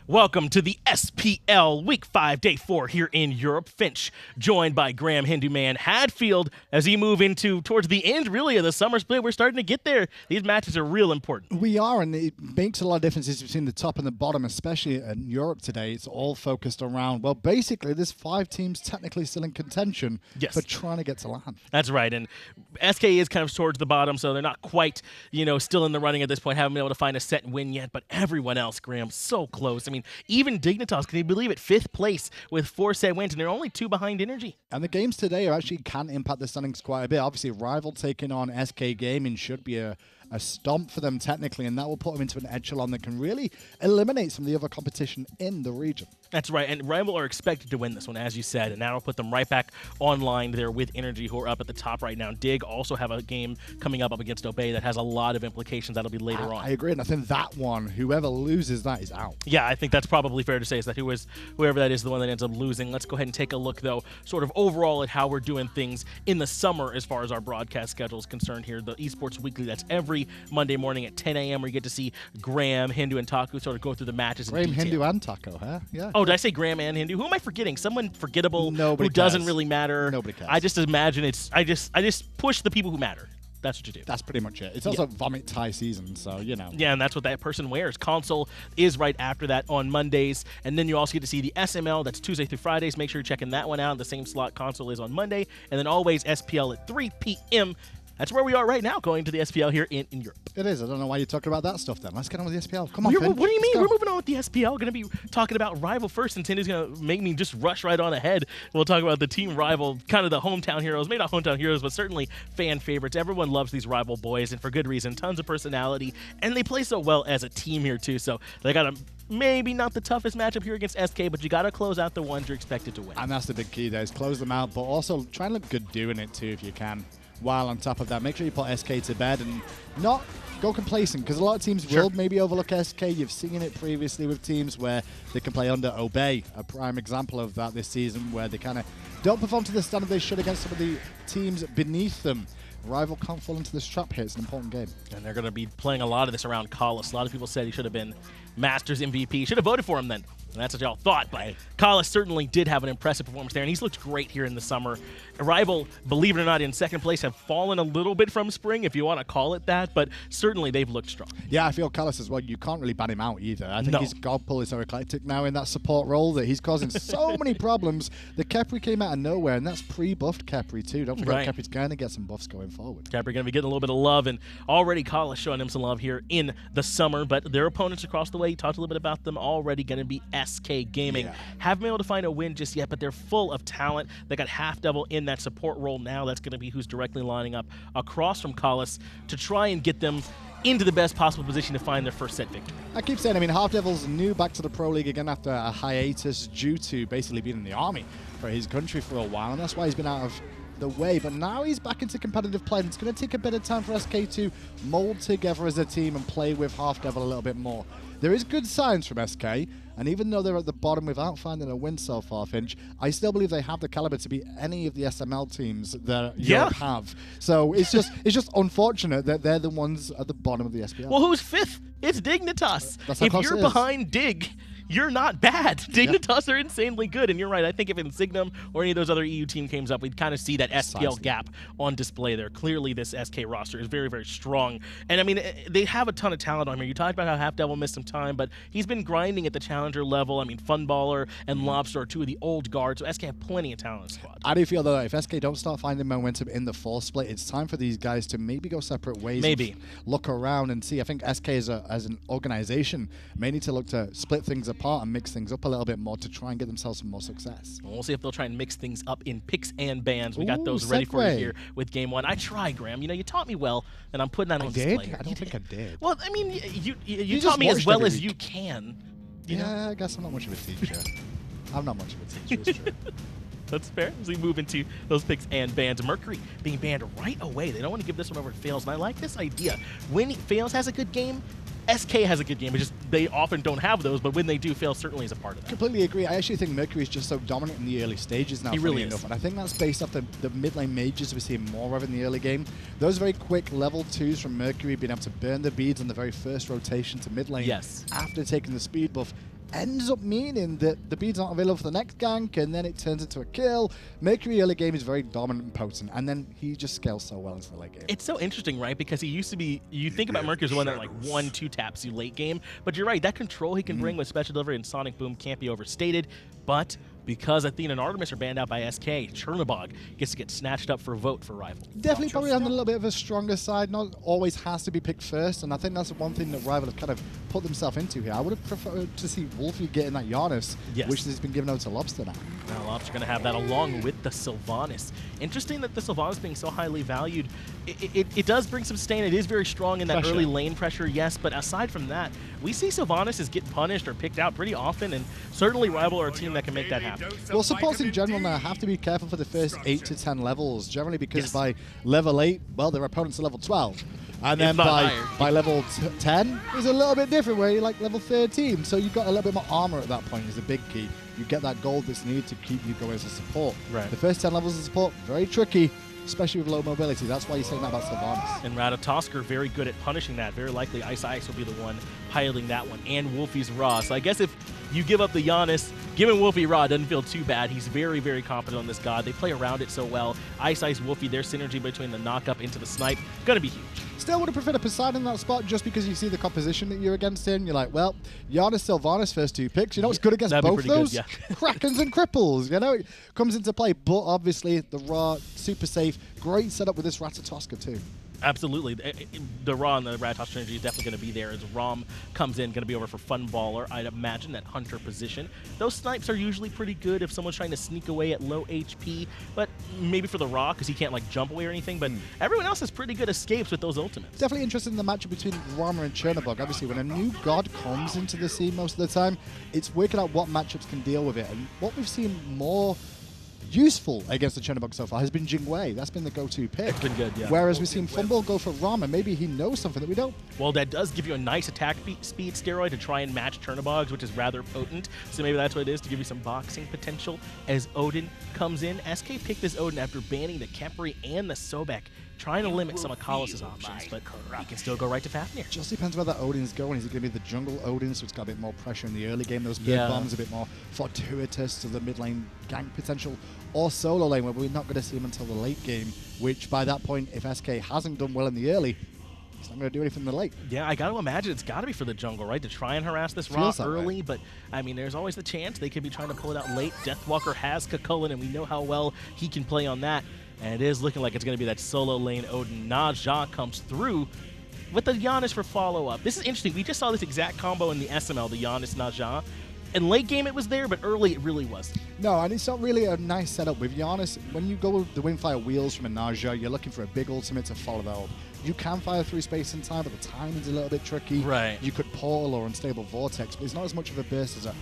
Welcome to the SPL Week 5, Day 4 here in Europe. Finch, joined by Graham Hinduman Hadfield as he move into towards the end, really, of the summer split. We're starting to get there. These matches are real important. We are, and it makes a lot of differences between the top and the bottom, especially in Europe today. It's all focused around, well, basically, there's 5 teams technically still in contention for trying to get to land. That's right, and SK is kind of towards the bottom, so they're not quite, still in the running at this point, haven't been able to find a set win yet, but everyone else, Graham, so close. I mean, even Dignitas, can you believe it, 5th place with 4 set wins, and they're only 2 behind Energy. And the games today actually can impact the standings quite a bit. Obviously, Rival taking on SK Gaming should be a stomp for them technically, and that will put them into an echelon that can really eliminate some of the other competition in the region. That's right, and Rival are expected to win this one, as you said, and that'll put them right back online there with Energy, who are up at the top right now. Dig also have a game coming up against Obey that has a lot of implications. That'll be later on. I agree, and I think that one, whoever loses that is out. Yeah, I think that's probably fair to say, is that whoever that is the one that ends up losing. Let's go ahead and take a look, though, sort of overall at how we're doing things in the summer as far as our broadcast schedule is concerned here. The Esports Weekly, that's every Monday morning at 10 a.m. where you get to see Graham, Hindu, and Taku sort of go through the matches in detail. Graham, Hindu, and Taco, huh? Yeah. Oh, did I say Graham and Hindu? Who am I forgetting? Someone forgettable Nobody who cares. doesn't really matter. Nobody cares. I just imagine I just push the people who matter. That's what you do. That's pretty much it. It's also vomit tie season, so, Yeah, and that's what that person wears. Console is right after that on Mondays. And then you also get to see the SML. That's Tuesday through Fridays. Make sure you're checking that one out. The same slot Console is on Monday. And then always SPL at 3 p.m. That's where we are right now, going to the SPL here in Europe. It is. I don't know why you're talking about that stuff then. Let's get on with the SPL. Come on, What do you mean? Go. We're moving on with the SPL. Going to be talking about Rival first, and Tindy's going to make me just rush right on ahead. We'll talk about the team Rival, kind of the hometown heroes. Maybe not hometown heroes, but certainly fan favorites. Everyone loves these Rival boys, and for good reason. Tons of personality, and they play so well as a team here, too. So they got maybe not the toughest matchup here against SK, but you got to close out the ones you're expected to win. And that's the big key there, is close them out, but also try and look good doing it, too, if you can. While on top of that, make sure you put SK to bed and not go complacent, because a lot of teams will maybe overlook SK. You've seen it previously with teams where they can play under Obey, a prime example of that this season, where they kind of don't perform to the standard they should against some of the teams beneath them. Rival can't fall into this trap here. It's an important game. And they're going to be playing a lot of this around Collis. A lot of people said he should have been Masters MVP. Should have voted for him then. And that's what y'all thought, but Collis certainly did have an impressive performance there, and he's looked great here in the summer. Rival, believe it or not, in second place have fallen a little bit from spring, if you want to call it that, but certainly they've looked strong. Yeah, I feel Collis as well. You can't really ban him out either. I think his god pull is so eclectic now in that support role that he's causing so many problems. The Khepri came out of nowhere, and that's pre-buffed Khepri too. Don't forget, Khepri's going to get some buffs going forward. Khepri going to be getting a little bit of love, and already Collis showing him some love here in the summer, but their opponents across the way, you talked a little bit about them, already going to be SK Gaming. Haven't been able to find a win just yet, but they're full of talent. They got HalfDevil in that support role now. That's going to be who's directly lining up across from Collis to try and get them into the best possible position to find their first set victory. I keep saying, HalfDevil's new back to the Pro League again after a hiatus due to basically being in the army for his country for a while, and that's why he's been out of the way, but now he's back into competitive play, and it's going to take a bit of time for SK to mold together as a team and play with HalfDevil a little bit more. There is good signs from SK, and even though they're at the bottom without finding a win so far, Finch, I still believe they have the caliber to beat any of the SML teams that Europe have. So it's just unfortunate that they're the ones at the bottom of the SPL. Well, who's 5th? It's Dignitas. That's how if close you're it is. behind Dig, you're not bad. Dignitas are insanely good, and you're right. I think if Insignum or any of those other EU team comes up, we'd kind of see that SPL gap on display there. Clearly, this SK roster is very, very strong. And, I mean, they have a ton of talent on here. You talked about how HalfDevil missed some time, but he's been grinding at the challenger level. I mean, Funballer and Lawbster are 2 of the old guards, so SK have plenty of talent in the squad. I do feel, though, if SK don't start finding momentum in the fall split, it's time for these guys to maybe go separate ways. Maybe. Look around and see. I think SK as an organization may need to look to split things apart and mix things up a little bit more to try and get themselves some more success. We'll see if they'll try and mix things up in picks and bans. We got those ready for you here with game 1. I try, Graham. You taught me well, and I'm putting that on display here. I don't think I did. Well, I mean, you taught me as well as you can. I guess I'm not much of a teacher. I'm not much of a teacher, it's true. That's fair. As we move into those picks and bans. Mercury being banned right away. They don't want to give this one over to Faeles, and I like this idea. When Faeles has a good game, SK has a good game. It's just they often don't have those, but when they do, Faeles certainly is a part of that. Completely agree. I actually think Mercury is just so dominant in the early stages now. He really is. Enough. And I think that's based off the mid lane mages we're seeing more of in the early game. Those very quick level 2s from Mercury being able to burn the beads on the very first rotation to mid lane. Yes. After taking the speed buff ends up meaning that the beads aren't available for the next gank, and then it turns into a kill. Mercury early game is very dominant and potent, and then he just scales so well into the late game. It's so interesting, right? Because he used to be, you think about Mercury as the one that like 1-2 taps you late game, but you're right, that control he can bring with Special Delivery and Sonic Boom can't be overstated, but because Athena and Artemis are banned out by SK, Chernobog gets to get snatched up for vote for Rival. Definitely probably on a little bit of a stronger side, not always has to be picked first, and I think that's one thing that Rival have kind of put themselves into here. I would have preferred to see Wlfy getting that Janus, which has been given over to Lawbster now. Now Lawbster going to have that along with the Sylvanus. Interesting that the Sylvanus being so highly valued. It does bring some stain. It is very strong in that early lane pressure, yes, but aside from that, we see Sylvanus get punished or picked out pretty often, and certainly Rival are a team that can make that happen. Well, supports in general now have to be careful for the first 8 to 10 levels, generally because by level 8, well, their opponents are level 12. And then by level 10 is a little bit different, where you're like level 13. So you've got a little bit more armor at that point is a big key. You get that gold that's needed to keep you going as a support. Right. The first 10 levels of support, very tricky, especially with low mobility. That's why you're saying that about Sylvanus. And Ratatoskr very good at punishing that. Very likely Ice will be the one piloting that one, and Wlfy's Raw. So I guess if you give up the Janus, giving Wlfy Raw doesn't feel too bad. He's very, very confident on this god. They play around it so well. Ice Wlfy, their synergy between the knock-up into the snipe, gonna be huge. Still would have preferred a Poseidon in that spot just because you see the composition that you're against him. You're like, well, Janus, Sylvanus, first 2 picks. You know what's good against both those? Good, Krakens and Cripples. You know, it comes into play. But obviously, the Raw, super safe. Great setup with this Ratatoskr too. Absolutely. The Raw and the Ratatoskr energy is definitely going to be there as Rom comes in, going to be over for Funballer. I'd imagine that Hunter position. Those snipes are usually pretty good if someone's trying to sneak away at low HP, but maybe for the Raw, because he can't like jump away or anything, but everyone else has pretty good escapes with those ultimates. Definitely interested in the matchup between Rama and Chernobog. Obviously, when a new god comes into the scene most of the time, it's working out what matchups can deal with it. And what we've seen more useful against the Chernobog so far has been Jingwei. That's been the go-to pick. It's been good, yeah. Whereas we've seen Funballer go for Rama. Maybe he knows something that we don't. Well, that does give you a nice attack speed steroid to try and match Chernobog's, which is rather potent. So maybe that's what it is, to give you some boxing potential as Odin comes in. SK picked this Odin after banning the Kepri and the Sobek, trying to limit some of Kalos' options, but he can still go right to Fafnir. Just depends where that Odin's going. Is it going to be the jungle Odin, so it's got a bit more pressure in the early game, those big bombs, a bit more fortuitous to the mid lane gank potential, or solo lane, where we're not going to see him until the late game, which by that point, if SK hasn't done well in the early, he's not going to do anything in the late. Yeah, I got to imagine it's got to be for the jungle, right? To try and harass this Raw early, but I mean, there's always the chance they could be trying to pull it out late. Deathwalker has Chulainn, and we know how well he can play on that. And it is looking like it's going to be that solo lane Odin. Naja comes through with the Janus for follow-up. This is interesting. We just saw this exact combo in the SML, the Janus Naja. In late game it was there, but early it really wasn't. No, and it's not really a nice setup. With Janus, when you go with the Windfire wheels from a Naja, you're looking for a big ultimate to follow that up. You can fire through space and time, but the timing's a little bit tricky. Right. You could portal or unstable vortex, but it's not as much of a burst as a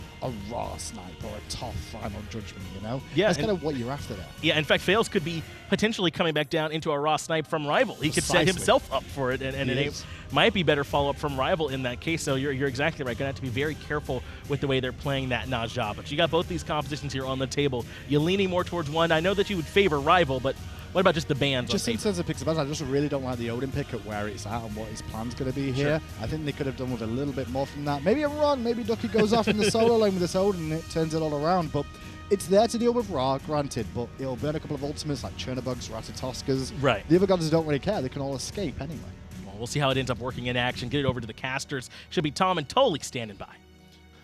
raw snipe or a tough final judgment, you know? Yeah. That's kind of what you're after there. Yeah, in fact, Faeles could be potentially coming back down into a raw snipe from Rival. He could set himself up for it, and it might be better follow-up from Rival in that case. So you're exactly right. Going to have to be very careful with the way they're playing that Naja. But you got both these compositions here on the table. You're leaning more towards one. I know that you would favor Rival, but what about just the bans? Just in terms of picks, I just really don't like the Odin pick at where it's at and what his plan's going to be here. I think they could have done with a little bit more from that. Maybe I'm wrong. Maybe Ducky goes off in the solo lane with this Odin and it turns it all around. But it's there to deal with Ra, granted, but it'll burn a couple of ultimates like Chernobog's, Ratatoskrs. Right. The other gods don't really care. They can all escape anyway. Well, we'll see how it ends up working in action. Get it over to the casters. Should be Tom and Tolly standing by.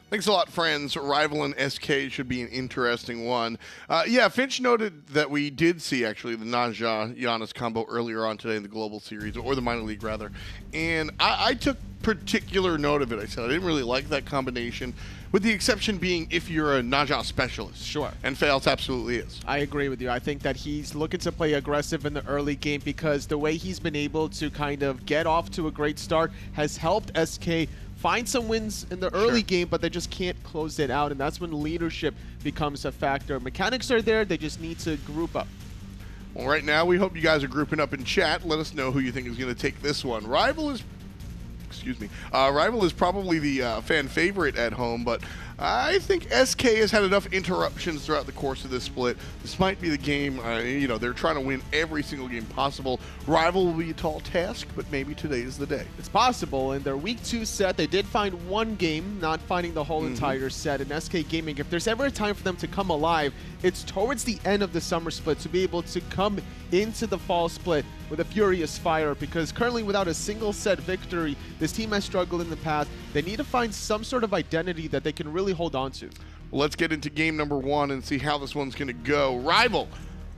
Thanks a lot, friends. Rival and SK should be an interesting one. Yeah, Finch noted that we did see, actually, the Naja-Janus combo earlier on today in the Global Series, or the Minor League, rather. And I took particular note of it. I said I didn't really like that combination, with the exception being if you're a Naja specialist. Sure. And Faeles absolutely is. I agree with you. I think that he's looking to play aggressive in the early game because the way he's been able to kind of get off to a great start has helped SK find some wins in the early game, but they just can't close it out, and that's when leadership becomes a factor. Mechanics are there, they just need to group up. Well, right now, we hope you guys are grouping up in chat. Let us know who you think is going to take this one. Rival is probably the fan favorite at home, but I think SK has had enough interruptions throughout the course of this split. This might be the game, you know, they're trying to win every single game possible. Rival will be a tall task, but maybe today is the day. It's possible. In their week 2 set, they did find one game, not finding the whole entire set. And SK Gaming, if there's ever a time for them to come alive, it's towards the end of the summer split to be able to come into the fall split with a furious fire, because currently without a single set victory, this team has struggled in the past. They need to find some sort of identity that they can really hold on to. Well, let's get into game number 1 and see how this one's going to go. Rival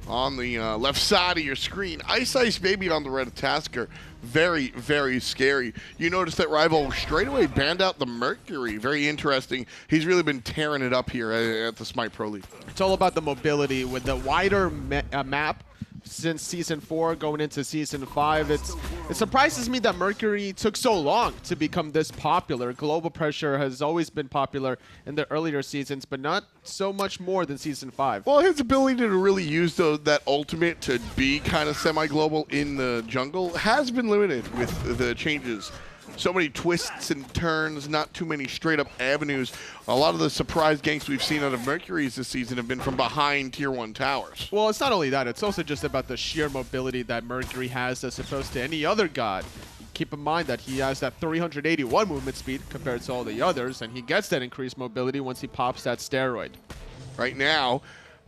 on the left side of your screen. iceicebaby on the Ratatoskr. Very, very scary. You notice that Rival straight away banned out the Mercury. Very interesting. He's really been tearing it up here at the Smite Pro League. It's all about the mobility with the wider map. Since Season 4 going into Season 5, it surprises me that Mercury took so long to become this popular. Global Pressure has always been popular in the earlier seasons, but not so much more than Season 5. Well, his ability to really use that ultimate to be kind of semi-global in the jungle has been limited with the changes. So many twists and turns, not too many straight-up avenues. A lot of the surprise ganks we've seen out of Mercury's this season have been from behind Tier 1 towers. Well, it's not only that. It's also just about the sheer mobility that Mercury has as opposed to any other god. Keep in mind that he has that 381 movement speed compared to all the others, and he gets that increased mobility once he pops that steroid. Right now,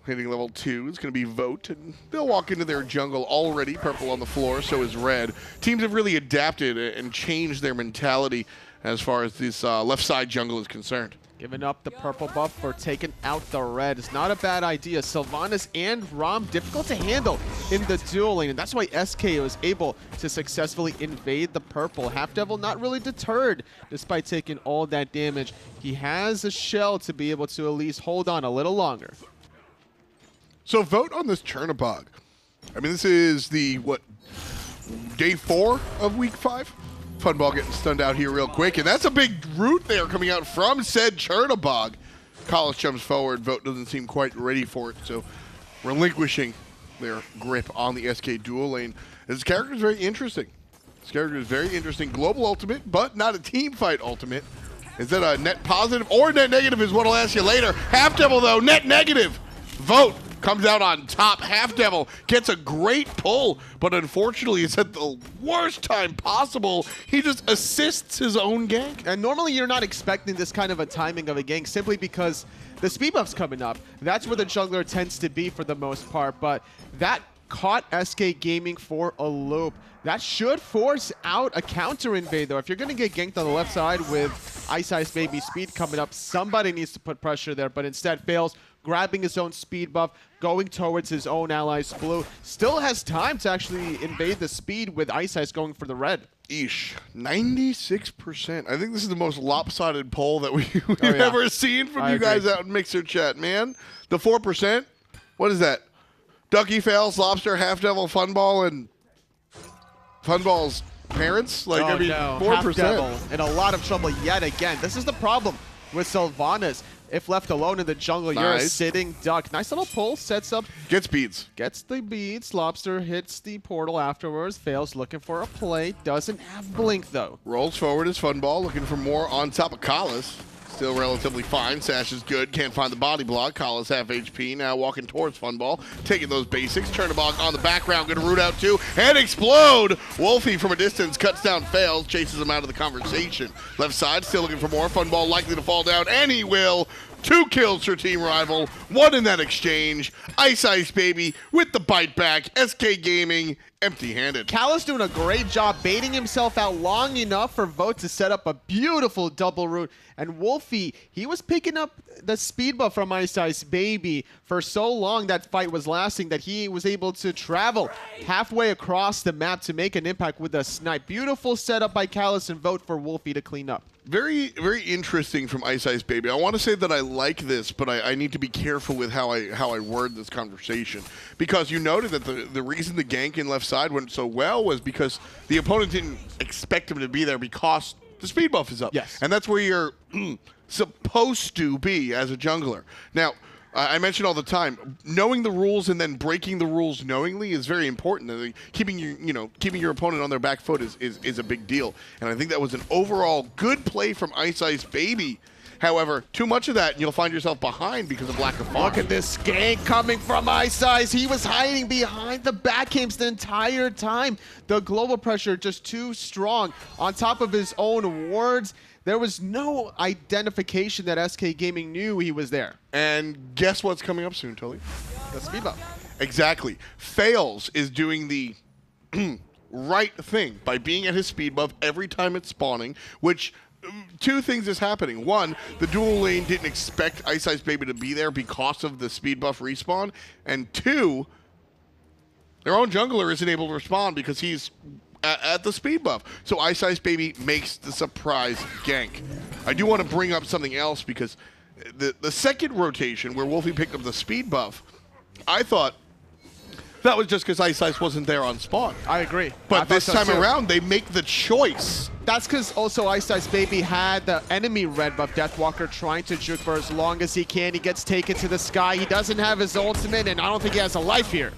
hitting level 2 is going to be Vote, and they'll walk into their jungle already. Purple on the floor, so is Red. Teams have really adapted and changed their mentality as far as this left side jungle is concerned. Giving up the purple buff for taking out the red is not a bad idea. Sylvanus and Ram difficult to handle in the duel lane, and that's why SK was able to successfully invade the purple. HalfDevil not really deterred despite taking all that damage. He has a shell to be able to at least hold on a little longer. So Vote on this Chernobog. I mean, this is the, day 4 of week 5? Funball getting stunned out here real quick, and that's a big root there coming out from said Chernobog. Collis jumps forward. Vote doesn't seem quite ready for it, so relinquishing their grip on the SK dual lane. This character is very interesting. This character is very interesting. Global ultimate, but not a team fight ultimate. Is that a net positive or net negative is what I'll ask you later. HalfDevil, though, net negative. Vote comes out on top. HalfDevil gets a great pull, but unfortunately it's at the worst time possible. He just assists his own gank. And normally you're not expecting this kind of a timing of a gank simply because the speed buff's coming up. That's where the jungler tends to be for the most part, but that caught SK Gaming for a loop. That should force out a counter invade, though. If you're going to get ganked on the left side with iceicebaby speed coming up, somebody needs to put pressure there, but instead fails, grabbing his own speed buff, going towards his own allies. Blue still has time to actually invade the speed with Ice going for the red. Eesh, 96%. I think this is the most lopsided poll that we've ever seen from you guys out in Mixer chat, man. The 4%, what is that? Ducky, Faeles, Lawbster, HalfDevil, Funball, and Funball's parents? Like, I mean, no. 4%. HalfDevil in a lot of trouble yet again. This is the problem with Sylvanus. If left alone in the jungle, you're a sitting duck. Nice little pull, sets up. Gets beads. Gets the beads. Lawbster hits the portal afterwards. Fails looking for a play. Doesn't have blink, though. Rolls forward as Funball, looking for more on top of Collis. Still relatively fine. Sash is good. Can't find the body block. Collis half HP. Now walking towards Funball. Taking those basics. Chernobog on the background. Going to root out too. And explode. Wlfy from a distance cuts down Faeles. Chases him out of the conversation. Left side still looking for more. Funball likely to fall down. And he will. 2 kills for Team Rival. 1 in that exchange. iceicebaby with the bite back. SK Gaming empty-handed. Callis doing a great job baiting himself out long enough for Vote to set up a beautiful double root. And Wlfy, he was picking up the speed buff from iceicebaby for so long that fight was lasting that he was able to travel halfway across the map to make an impact with a snipe. Beautiful setup by Callis and Vote for Wlfy to clean up. Very, very interesting from iceicebaby. I want to say that I like this, but I need to be careful with how I word this conversation. Because you noted that the reason the gank in left side went so well was because the opponent didn't expect him to be there because the speed buff is up. Yes. And that's where you're supposed to be as a jungler. Now, I mention all the time, knowing the rules and then breaking the rules knowingly is very important. Keeping your opponent on their back foot is a big deal. And I think that was an overall good play from iceicebaby However, too much of that, and you'll find yourself behind because of lack of farm. Look at this gank coming from Ice. He was hiding behind the back games the entire time. The global pressure just too strong. On top of his own wards, there was no identification that SK Gaming knew he was there. And guess what's coming up soon, Tully? The speed buff. Exactly. Faeles is doing the right thing by being at his speed buff every time it's spawning, which two things is happening. One, the dual lane didn't expect iceicebaby to be there because of the speed buff respawn. And two, their own jungler isn't able to respond because he's at the speed buff. So iceicebaby makes the surprise gank. I do want to bring up something else because the second rotation where Wlfy picked up the speed buff, I thought that was just because Ice wasn't there on spawn. I agree. But this time around, they make the choice. That's because also iceicebaby had the enemy red buff, Deathwalker, trying to juke for as long as he can. He gets taken to the sky. He doesn't have his ultimate, and I don't think he has a life here.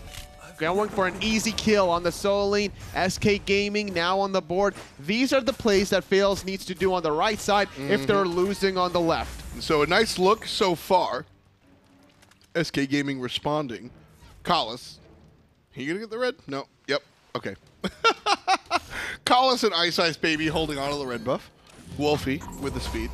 Going for an easy kill on the solo lane. SK Gaming now on the board. These are the plays that Faeles needs to do on the right side if they're losing on the left. So a nice look so far. SK Gaming responding. Collis. He gonna get the red? No. Yep. Okay. Collis and iceicebaby holding on to the red buff. Wlfy with the speed.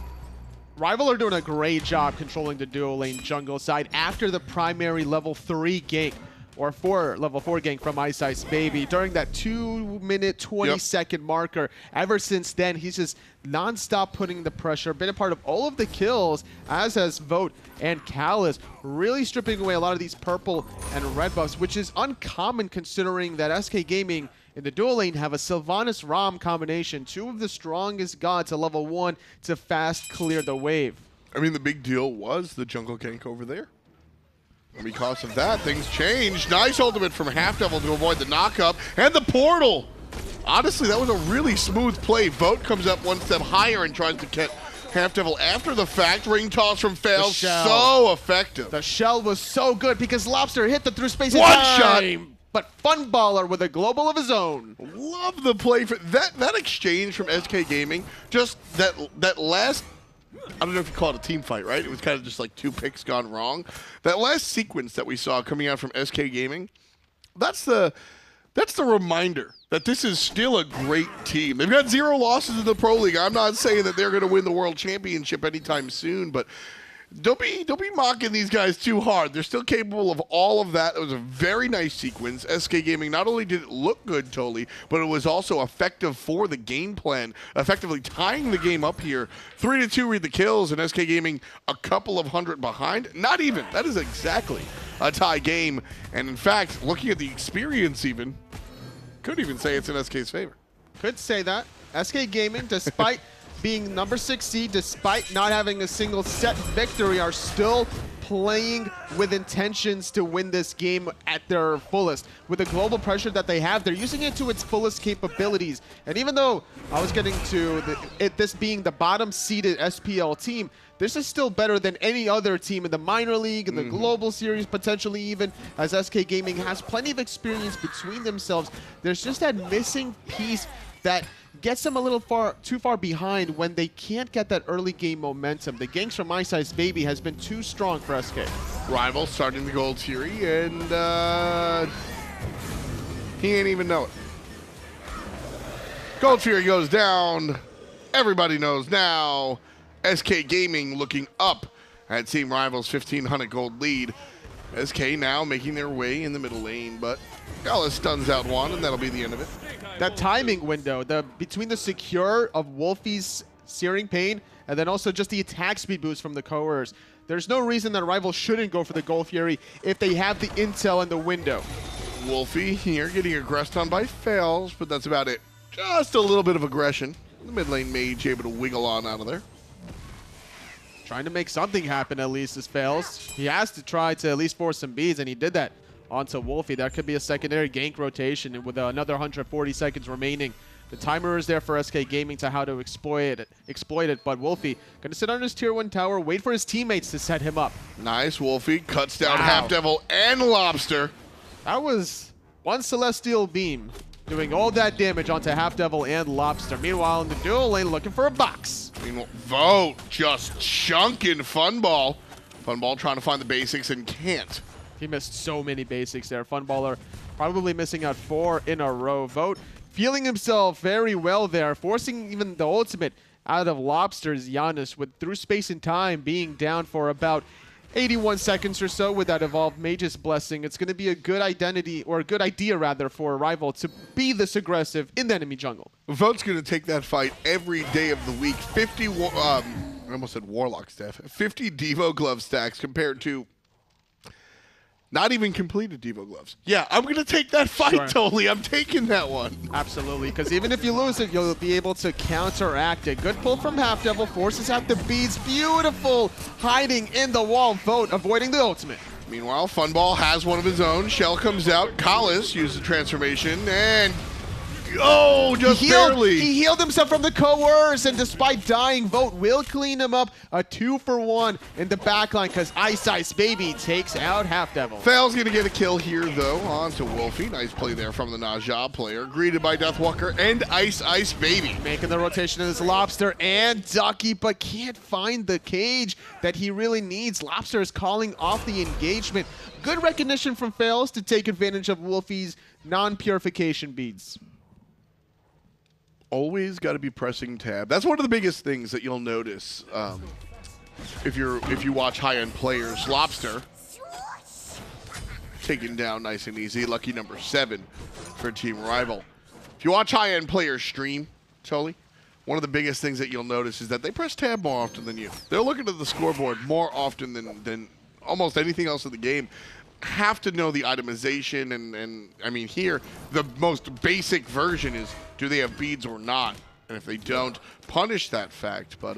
Rival are doing a great job controlling the duo lane jungle side after the primary level 3 gank. Or level 4 gank from iceicebaby during that 2-minute, 20-second marker. Ever since then, he's just non-stop putting the pressure, been a part of all of the kills, as has Vote and Callus, really stripping away a lot of these purple and red buffs, which is uncommon considering that SK Gaming in the dual lane have a Sylvanus Ram combination, two of the strongest gods at level 1 to fast clear the wave. I mean, the big deal was the jungle gank over there. And because of that, things changed. Nice ultimate from HalfDevil to avoid the knockup. And the portal! Honestly, that was a really smooth play. Vote comes up one step higher and tries to catch HalfDevil after the fact. Ring toss from Faeles, so effective. The shell was so good because Lawbster hit the through space One shot. shot! But Funballer with a global of his own. Love the play for that exchange from SK Gaming. Just that last, I don't know if you call it a team fight, right? It was kind of just like two picks gone wrong. That last sequence that we saw coming out from SK Gaming, that's the reminder that this is still a great team. They've got 0 losses in the Pro League. I'm not saying that they're going to win the World Championship anytime soon, but don't be mocking these guys too hard. They're still capable of all of that. It was a very nice sequence. SK Gaming, not only did it look good, Toli, but it was also effective for the game plan, effectively tying the game up here. 3-2 read the kills, and SK Gaming a couple of hundred behind. Not even. That is exactly a tie game. And in fact, looking at the experience even, could even say it's in SK's favor. Could say that. SK Gaming, despite being number 6 seed, despite not having a single set victory, are still playing with intentions to win this game at their fullest. With the global pressure that they have, they're using it to its fullest capabilities. And even though I was getting to this being the bottom-seeded SPL team, this is still better than any other team in the minor league, in the global series, potentially even, as SK Gaming has plenty of experience between themselves. There's just that missing piece that gets them a little too far behind when they can't get that early game momentum. The ganks from iceicebaby has been too strong for SK. Rival starting the Gold Fury, and he ain't even know it. Gold Fury goes down. Everybody knows now. SK Gaming looking up at Team Rival's 1,500 gold lead. SK now making their way in the middle lane, but Gala stuns out one, and that'll be the end of it. That timing window, between the secure of Wlfy's Searing Pain and then also just the attack speed boost from the Coerce, there's no reason that Rival shouldn't go for the Gold Fury if they have the intel in the window. Wlfy here getting aggressed on by Faeles, but that's about it. Just a little bit of aggression. The mid lane mage able to wiggle on out of there. Trying to make something happen at least is Faeles. He has to try to at least force some beads, and he did that onto Wlfy. That could be a secondary gank rotation with another 140 seconds remaining. The timer is there for SK Gaming to how to exploit it, but Wlfy going to sit on his tier 1 tower, wait for his teammates to set him up. Nice. Wlfy cuts down HalfDevil and Lawbster. That was one Celestial Beam doing all that damage onto HalfDevil and Lawbster. Meanwhile, in the dual lane, looking for a box. Meanwhile, Vote just chunking Funball. Funball trying to find the basics and can't. He missed so many basics there. Funballer probably missing out 4 in a row. Vote feeling himself very well there, forcing even the ultimate out of Lawbster's Janus, with through space and time being down for about 81 seconds or so with that evolved Mage's Blessing. It's going to be a good identity, or a good idea rather, for a rival to be this aggressive in the enemy jungle. Vote's going to take that fight every day of the week. 50, I almost said Warlock staff. 50 Devo glove stacks compared to not even completed Devo gloves. Yeah, I'm going to take that fight, Sure. totally. I'm taking that one. Absolutely, because even if you lose it, you'll be able to counteract it. Good pull from HalfDevil, forces out the beads. Beautiful hiding in the wall. Vote avoiding the ultimate. Meanwhile, Funball has one of his own. Shell comes out. Kalis uses the transformation, and just barely. He healed himself from the coerce, and despite dying, Vote will clean him up. A 2-for-1 in the backline because iceicebaby takes out HalfDevil. Faeles going to get a kill here, though, onto Wlfy. Nice play there from the Naja player. Greeted by Deathwalker and iceicebaby. Making the rotation is Lawbster and Ducky, but can't find the cage that he really needs. Lawbster is calling off the engagement. Good recognition from Faeles to take advantage of Wlfy's non-purification beads. Always got to be pressing tab. That's one of the biggest things that you'll notice if you watch high-end players. Lawbster taken down nice and easy. Lucky number 7 for Team Rival. If you watch high-end players stream, Tully, one of the biggest things that you'll notice is that they press tab more often than you. They're looking at the scoreboard more often than almost anything else in the game. Have to know the itemization, and I mean here, the most basic version is, do they have beads or not? And if they don't, punish that fact. But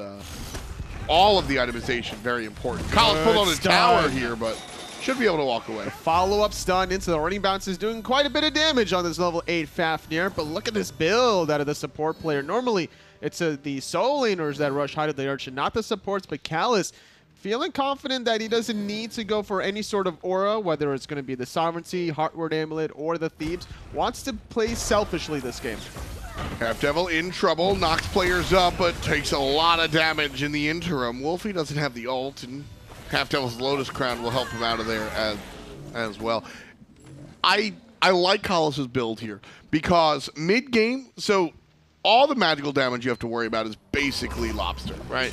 all of the itemization, very important. Kalis pulled on a tower here, but should be able to walk away. Follow-up stun into the running bounce is doing quite a bit of damage on this level 8 Fafnir, but look at this build out of the support player. Normally, it's the solo laners that rush high to the Urchin, not the supports, but Kalis feeling confident that he doesn't need to go for any sort of aura, whether it's going to be the Sovereignty, Heartward Amulet, or the Thebes. Wants to play selfishly this game. HalfDevil in trouble, knocks players up, but takes a lot of damage in the interim. Wlfy doesn't have the ult, and HalfDevil's Lotus Crown will help him out of there as well. I like Kalis' build here, because mid-game, so all the magical damage you have to worry about is basically Lawbster, right?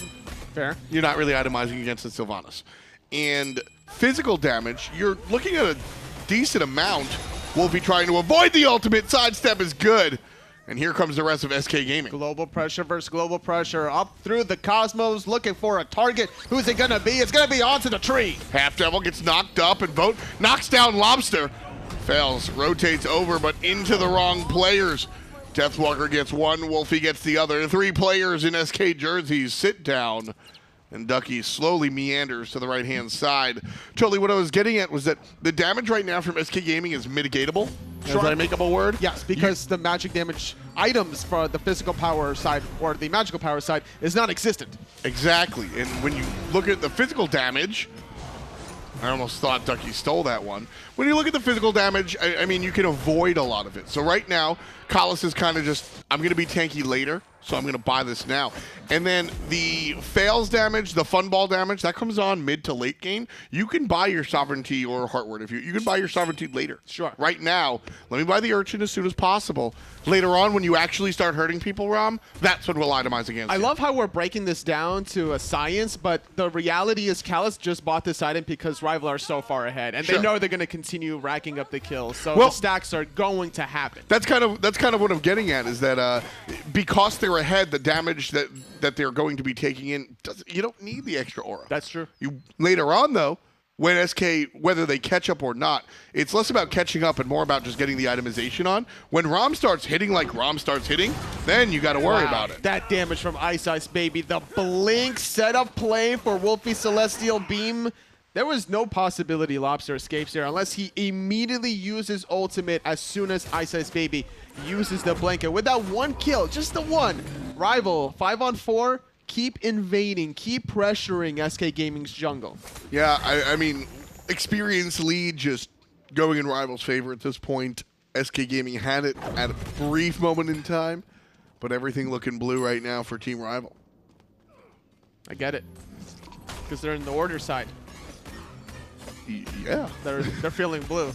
Fair. You're not really itemizing against the Sylvanus. And physical damage, you're looking at a decent amount. Wlfy trying to avoid the ultimate. Sidestep is good. And here comes the rest of SK Gaming. Global pressure versus global pressure. Up through the cosmos, looking for a target. Who's it going to be? It's going to be onto the tree. HalfDevil gets knocked up, and Vote knocks down Lawbster. Fails, rotates over, but into the wrong players. Deathwalker gets one, Wlfy gets the other. 3 players in SK jerseys sit down, and Ducky slowly meanders to the right-hand side. Totally, what I was getting at was that the damage right now from SK Gaming is mitigatable. Is that a makeable word? Yes, because the magic damage items for the physical power side, or the magical power side, is non-existent. Exactly, and when you look at the physical damage, I almost thought Ducky stole that one. When you look at the physical damage, I mean, you can avoid a lot of it. So right now, Kalis is kind of just, I'm going to be tanky later, so I'm going to buy this now. And then the Faeles damage, the Funball damage, that comes on mid to late game. You can buy your Sovereignty or Heartward. If you can buy your Sovereignty later. Sure. Right now, let me buy the Urchin as soon as possible. Later on, when you actually start hurting people, Ram, that's when we'll itemize against I you. love how we're breaking this down to a science, but the reality is Kalis just bought this item because Rival are so far ahead, and Sure. they know they're going to continue racking up the kills, so Well, the stacks are going to happen. That's kind of what I'm getting at, is that because they're ahead, the damage that they're going to be taking in, you don't need the extra aura. That's true. You later on though, when SK, whether they catch up or not, it's less about catching up and more about just getting the itemization on. When Rom starts hitting like Rom starts hitting, then you got to worry about it. That damage from iceicebaby. The blink setup play for Wlfy Celestial Beam. There was no possibility Lawbster escapes there unless he immediately uses ultimate as soon as iceicebaby uses the blanket. With that one kill, just the one. Rival, 5-on-4. Keep invading, keep pressuring SK Gaming's jungle. Yeah, I mean, experience lead just going in Rival's favor at this point. SK Gaming had it at a brief moment in time, but everything looking blue right now for Team Rival. I get it. Because they're in the order side. Yeah. They're feeling blue.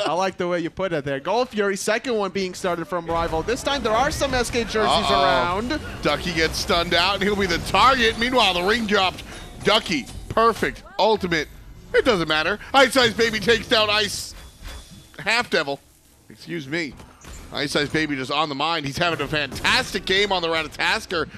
I like the way you put it there. Gold Fury, second one being started from Rival. This time there are some SK jerseys around. Ducky gets stunned out, and he'll be the target. Meanwhile, the ring dropped. Ducky, perfect, ultimate. It doesn't matter. iceicebaby takes down HalfDevil. Excuse me. iceicebaby just on the mind. He's having a fantastic game on the Ratatoskr.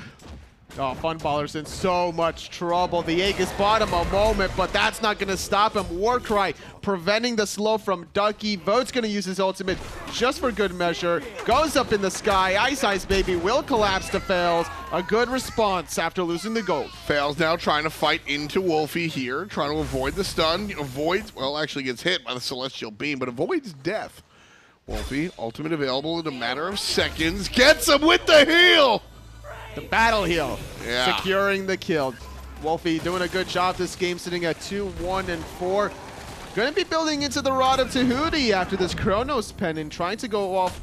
Oh, Funballer's in so much trouble. The Aegis bought him a moment, but that's not going to stop him. Warcry preventing the slow from Ducky. Vote's going to use his ultimate just for good measure. Goes up in the sky. iceicebaby will collapse to Faeles. A good response after losing the gold. Faeles now trying to fight into Wlfy here, trying to avoid the stun. Avoids, well, actually gets hit by the Celestial Beam, but avoids death. Wlfy, ultimate available in a matter of seconds. Gets him with the heal! The battle heal, Yeah. securing the kill. Wlfy doing a good job this game, sitting at 2-1-4. Going to be building into the Rod of Tahuti after this Chronos pen and trying to go off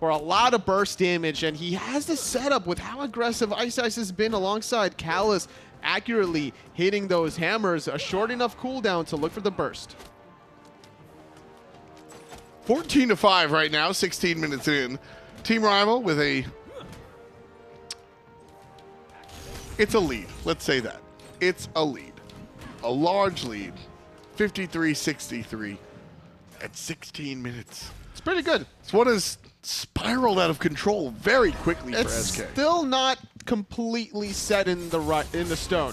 for a lot of burst damage. And he has the setup with how aggressive Ice has been alongside Callus, accurately hitting those hammers. A short enough cooldown to look for the burst. 14-5 right now, 16 minutes in. Team Rival with a... It's a lead. Let's say that. It's a lead. A large lead. 53-63 at 16 minutes. It's pretty good. This one has spiraled out of control very quickly for It's SK. still not completely set in the stone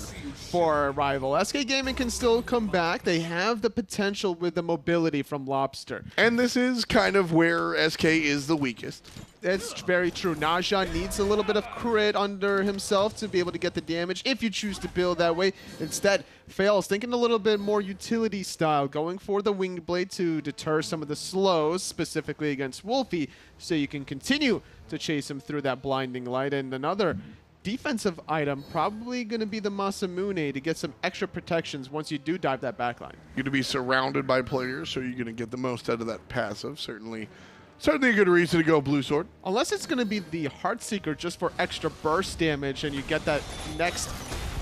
for Rival. SK Gaming can still come back. They have the potential with the mobility from Lawbster. And this is kind of where SK is the weakest. It's very true. Naja needs a little bit of crit under himself to be able to get the damage if you choose to build that way. Instead, Faeles thinking a little bit more utility style, going for the Winged Blade to deter some of the slows, specifically against Wlfy, so you can continue to chase him through that blinding light. And another defensive item, probably going to be the Masamune to get some extra protections once you do dive that backline. You're going to be surrounded by players, so you're going to get the most out of that passive. Certainly a good reason to go Blue Sword. Unless it's going to be the Heartseeker just for extra burst damage and you get that next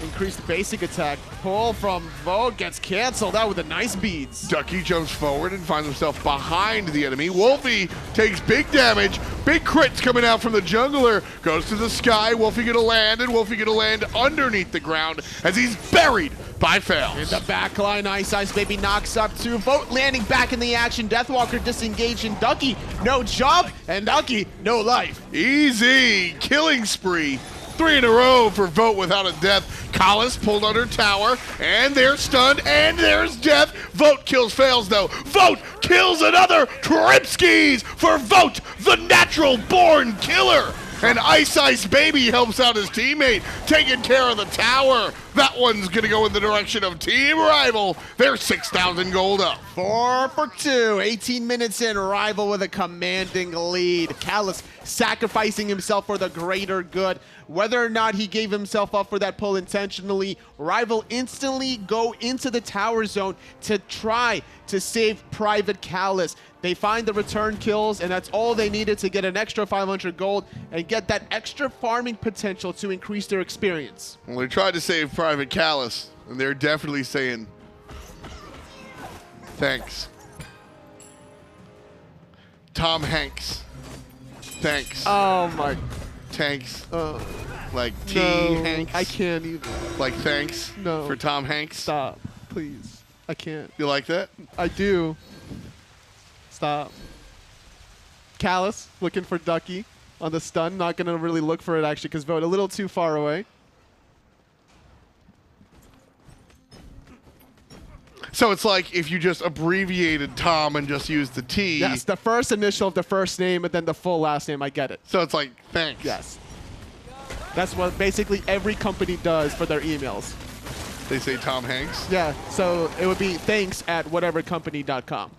increased basic attack. Pull from Vogue gets canceled out with the nice beads. Ducky jumps forward and finds himself behind the enemy. Wlfy takes big damage. Big crits coming out from the jungler. Goes to the sky. Wlfy gonna land, and Wlfy gonna land underneath the ground as he's buried by Faeles. In the backline, iceicebaby knocks up two. Vote landing back in the action. Deathwalker disengaging. Ducky, no jump, and Ducky, no life. Easy killing spree. 3 in a row for Vote without a death. Callus pulled under tower, and they're stunned, and there's death. Vote kills Faeles, though. Vote kills another Tripskis for Vote, the natural-born killer. And iceicebaby helps out his teammate, taking care of the tower. That one's going to go in the direction of Team Rival. They're 6,000 gold up. 4 for 2. 18 minutes in, Rival with a commanding lead. Callus sacrificing himself for the greater good. Whether or not he gave himself up for that pull intentionally, Rival instantly go into the tower zone to try to save Private Callus. They find the return kills, and that's all they needed to get an extra 500 gold and get that extra farming potential to increase their experience. Well, they tried to save Private Callus, and they're definitely saying, thanks. Tom Hanks. Thanks. Oh my. Thanks. Like T. No, Hanks. I can't even. Like thanks No. for Tom Hanks. Stop, please. I can't. You like that? I do. Stop. Callus looking for Ducky on the stun. Not going to really look for it, actually, because Vote a little too far away. So it's like if you just abbreviated Tom and just used the T. Yes, the first initial of the first name and then the full last name. I get it. So it's like thanks. Yes. That's what basically every company does for their emails. They say Tom Hanks. Yeah, so it would be thanks@whatevercompany.com.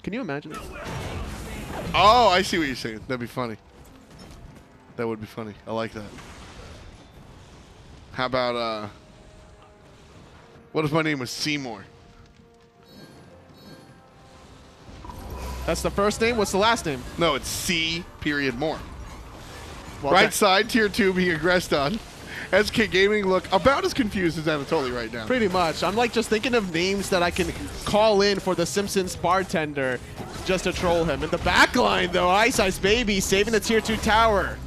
Can you imagine it? Oh, I see what you're saying. That'd be funny. That would be funny. I like that. How about, what if my name was Seymour? That's the first name. What's the last name? No, it's C period more. Well, Right side, tier 2 being aggressed on. SK Gaming look about as confused as Anatoly right now. Pretty much. I'm like just thinking of names that I can call in for the Simpsons bartender just to troll him. In the back line, though, iceicebaby saving the tier 2 tower.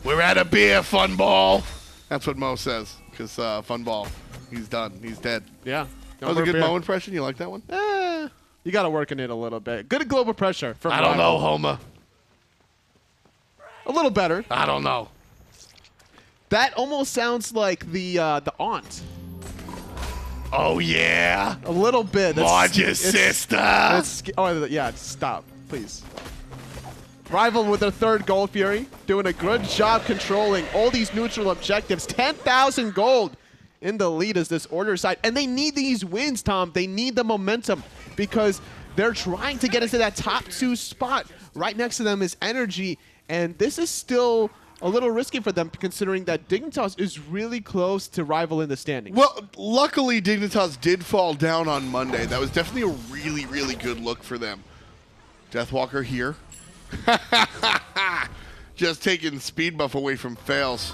We're out of beer, Funball. That's what Mo says, because Funball, he's done. He's dead. Yeah. That was a good Mo impression. You like that one? You got to work in it a little bit. Good at global pressure. From I don't Rival. know, Homa. A little better. I don't know. That almost sounds like the aunt. Oh, yeah. A little bit. Mod your sister. Oh, yeah, stop, please. Rival with their third gold Fury, doing a good job controlling all these neutral objectives. 10,000 gold in the lead as this order side. And they need these wins, Tom. They need the momentum because they're trying to get into that top 2 spot. Right next to them is Energy, and this is still a little risky for them considering that Dignitas is really close to Rival in the standings. Well, luckily, Dignitas did fall down on Monday. That was definitely a really, really good look for them. Deathwalker here. Just taking speed buff away from Faeles.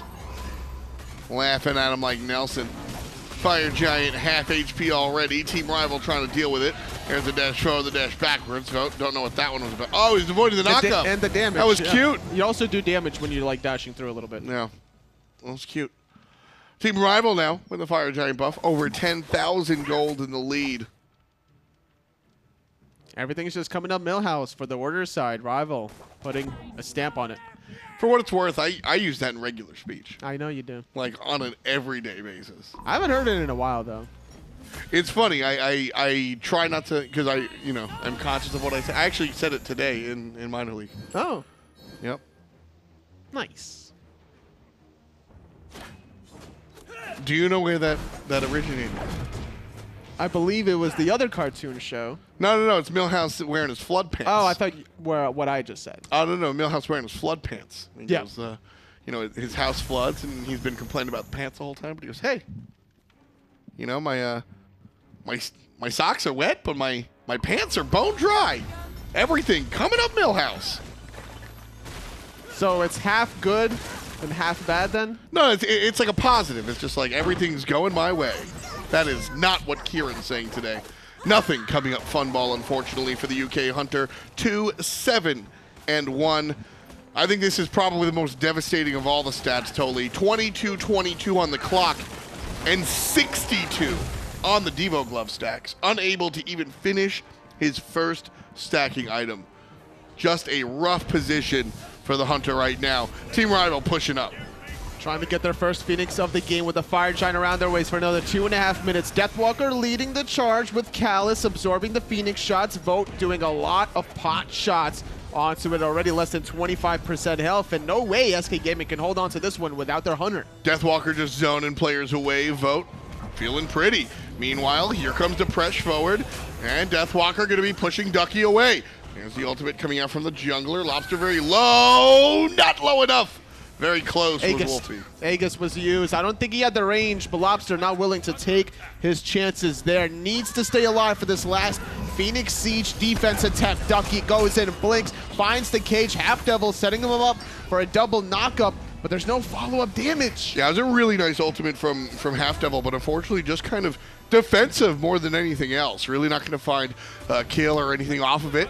Laughing at him like Nelson. Fire Giant, half HP already. Team Rival trying to deal with it. There's the dash forward, the dash backwards. Don't know what that one was about. Oh, he's avoiding the knockup. And the damage. That was cute. You also do damage when you're like dashing through a little bit. Yeah, that was cute. Team Rival now with the Fire Giant buff. Over 10,000 gold in the lead. Everything's just coming up Millhouse for the order side. Rival putting a stamp on it. For what it's worth, I use that in regular speech. I know you do. Like on an everyday basis. I haven't heard it in a while, though. It's funny. I try not to, because I'm conscious of what I say. I actually said it today in minor league. Oh. Yep. Nice. Do you know where that originated? I believe it was the other cartoon show. No. It's Millhouse wearing his flood pants. Oh, I thought what I just said. Oh, no. Millhouse wearing his flood pants. He Yeah. goes, his house floods, and he's been complaining about the pants the whole time. But he goes, hey, my socks are wet, but my pants are bone dry. Everything coming up Millhouse. So it's half good and half bad then? No, it's like a positive. It's just like everything's going my way. That is not what Kieran's saying today. Nothing coming up Funball, unfortunately, for the UK Hunter. 2-7-1. I think this is probably the most devastating of all the stats, Toly. 22-22 on the clock and 62 on the Devo glove stacks. Unable to even finish his first stacking item. Just a rough position for the Hunter right now. Team Rival pushing up. Trying to get their first Phoenix of the game with the Fire Giant around their waist for another 2.5 minutes. Deathwalker leading the charge with Callus absorbing the Phoenix shots. Vote doing a lot of pot shots onto it, already less than 25% health. And no way SK Gaming can hold on to this one without their Hunter. Deathwalker just zoning players away. Vote feeling pretty. Meanwhile, here comes the press forward. And Deathwalker going to be pushing Ducky away. There's the ultimate coming out from the jungler. Lawbster very low. Not low enough. Very close with Wlfy. Aegis was used. I don't think he had the range, but Lawbster not willing to take his chances there. Needs to stay alive for this last Phoenix Siege defense attempt. Ducky goes in, blinks, finds the cage. HalfDevil setting him up for a double knockup, but there's no follow-up damage. Yeah, it was a really nice ultimate from HalfDevil, but unfortunately just kind of defensive more than anything else. Really not going to find a kill or anything off of it.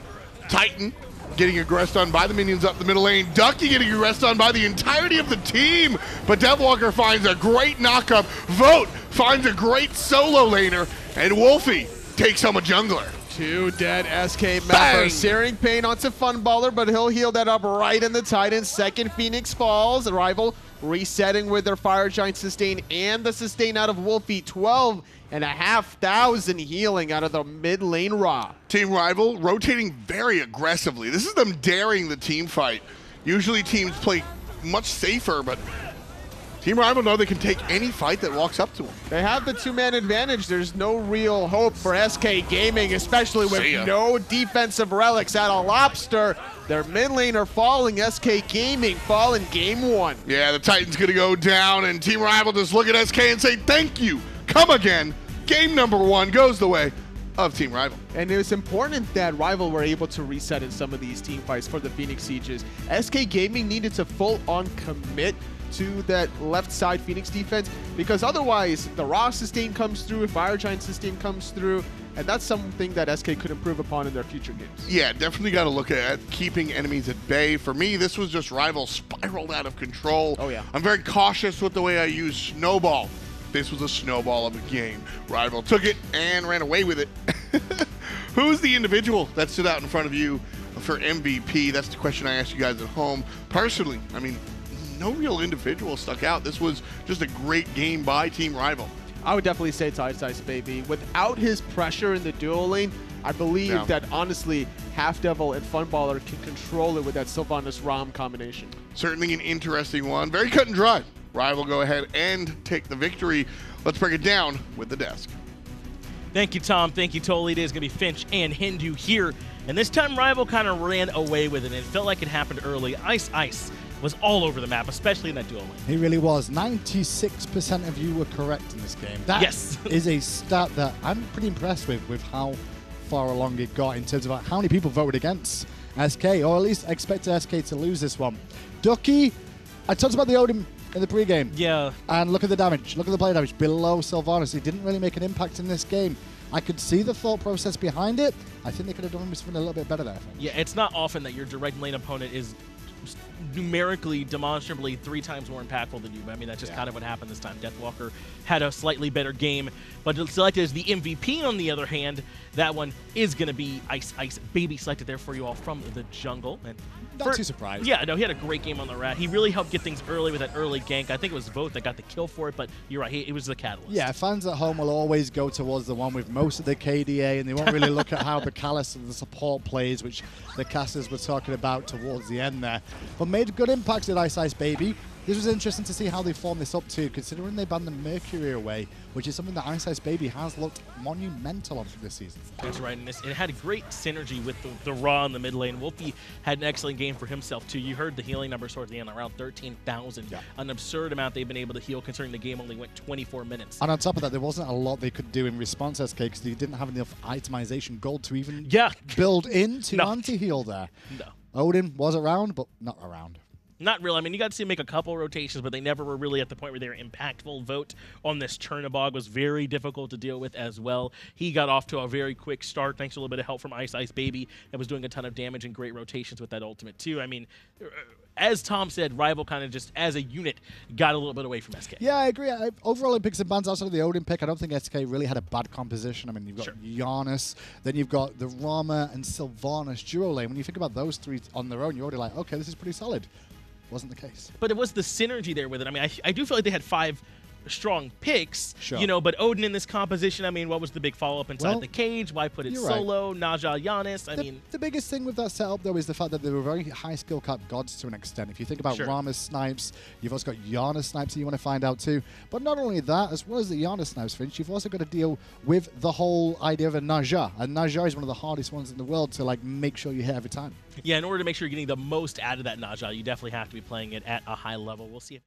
Titan getting aggressed on by the minions up the middle lane. Ducky getting aggressed on by the entirety of the team. But Deathwalker finds a great knockup. Vote finds a great solo laner. And Wlfy takes home a jungler. 2 dead SK members. Searing Pain onto Funballer, but he'll heal that up right in the Titan. Second Phoenix falls. The Rival resetting with their Fire Giant sustain and the sustain out of Wlfy. 12,500 healing out of the mid lane Ra. Team Rival rotating very aggressively. This is them daring the team fight. Usually teams play much safer, but Team Rival know they can take any fight that walks up to them. They have the 2-man advantage. There's no real hope for SK Gaming, especially with no defensive relics out of Lawbster. Their mid laner falling. SK Gaming fall in game 1. Yeah, the Titan's going to go down, and Team Rival just look at SK and say, thank you, come again. Game number 1 goes the way of Team Rival. And it was important that Rival were able to reset in some of these team fights for the Phoenix Sieges. SK Gaming needed to full-on commit to that left side Phoenix defense, because otherwise the Raw sustain comes through, Fire Giant sustain comes through, and that's something that SK could improve upon in their future games. Yeah, definitely got to look at keeping enemies at bay. For me, this was just Rival spiraled out of control. Oh, yeah. I'm very cautious with the way I use Snowball. This was a snowball of a game. Rival took it and ran away with it. Who's the individual that stood out in front of you for MVP? That's the question I asked you guys at home. Personally, I mean, no real individual stuck out. This was just a great game by Team Rival. I would definitely say it's iceicebaby. Without his pressure in the duo lane, I believe that honestly, HalfDevil and Funballer can control it with that Sylvanus Ram combination. Certainly an interesting one. Very cut and dry. Rival go ahead and take the victory. Let's break it down with the desk. Thank you, Tom. Thank you, Tolly. It is going to be Finch and Hindu here. And this time, Rival kind of ran away with it, and it felt like it happened early. Ice was all over the map, especially in that duo lane. He really was. 96% of you were correct in this game. That is a stat that I'm pretty impressed with how far along it got in terms of how many people voted against SK, or at least expected SK to lose this one. Ducky, I talked about the Odin in the pregame. Yeah. And look at the damage. Look at the play damage below Sylvanus. He didn't really make an impact in this game. I could see the thought process behind it. I think they could have done something a little bit better there. Yeah, it's not often that your direct lane opponent is numerically, demonstrably 3 times more impactful than you. But I mean, that's just kind of what happened this time. Deathwalker had a slightly better game, but selected as the MVP on the other hand, that one is going to be iceicebaby, selected there for you all from the jungle. And not too surprised. Yeah, no, he had a great game on the rat. He really helped get things early with that early gank. I think it was Vote that got the kill for it, but you're right, it was the catalyst. Yeah, fans at home will always go towards the one with most of the KDA, and they won't really look at how the Callus and the support plays, which the casters were talking about towards the end there. But made good impacts at iceicebaby. This was interesting to see how they formed this up too, considering they banned the Mercury away, which is something that iceicebaby has looked monumental on this season. That's right, and it had a great synergy with the Raw in the mid lane. Wlfy had an excellent game for himself too. You heard the healing numbers towards the end, around 13,000. Yeah. An absurd amount they've been able to heal, considering the game only went 24 minutes. And on top of that, there wasn't a lot they could do in response SK because they didn't have enough itemization gold to even build into anti-heal there. No. Odin was around, but not around. Not really. I mean, you got to see him make a couple rotations, but they never were really at the point where they were impactful. Vote on this Chernobog was very difficult to deal with as well. He got off to a very quick start thanks to a little bit of help from iceicebaby that was doing a ton of damage and great rotations with that ultimate too. I mean, as Tom said, Rival kind of just as a unit got a little bit away from SK. Yeah, I agree. Overall, in picks and bans outside of the Odin pick, I don't think SK really had a bad composition. I mean, you've got Janus, then you've got the Rama and Sylvanus duo lane. When you think about those three on their own, you're already like, okay, this is pretty solid. Wasn't the case. But it was the synergy there with it. I mean, I do feel like they had 5 strong picks, you know, but Odin in this composition, I mean, what was the big follow-up inside the cage? Why put it solo? Naja, Janus, the biggest thing with that setup, though, is the fact that they were very high skill cap gods to an extent. If you think about Rama's snipes, you've also got Janus snipes that you want to find out too. But not only that, as well as the Janus snipes, Finch, you've also got to deal with the whole idea of a Naja. And Naja is one of the hardest ones in the world to, like, make sure you hit every time. Yeah, in order to make sure you're getting the most out of that Naja, you definitely have to be playing it at a high level. We'll see if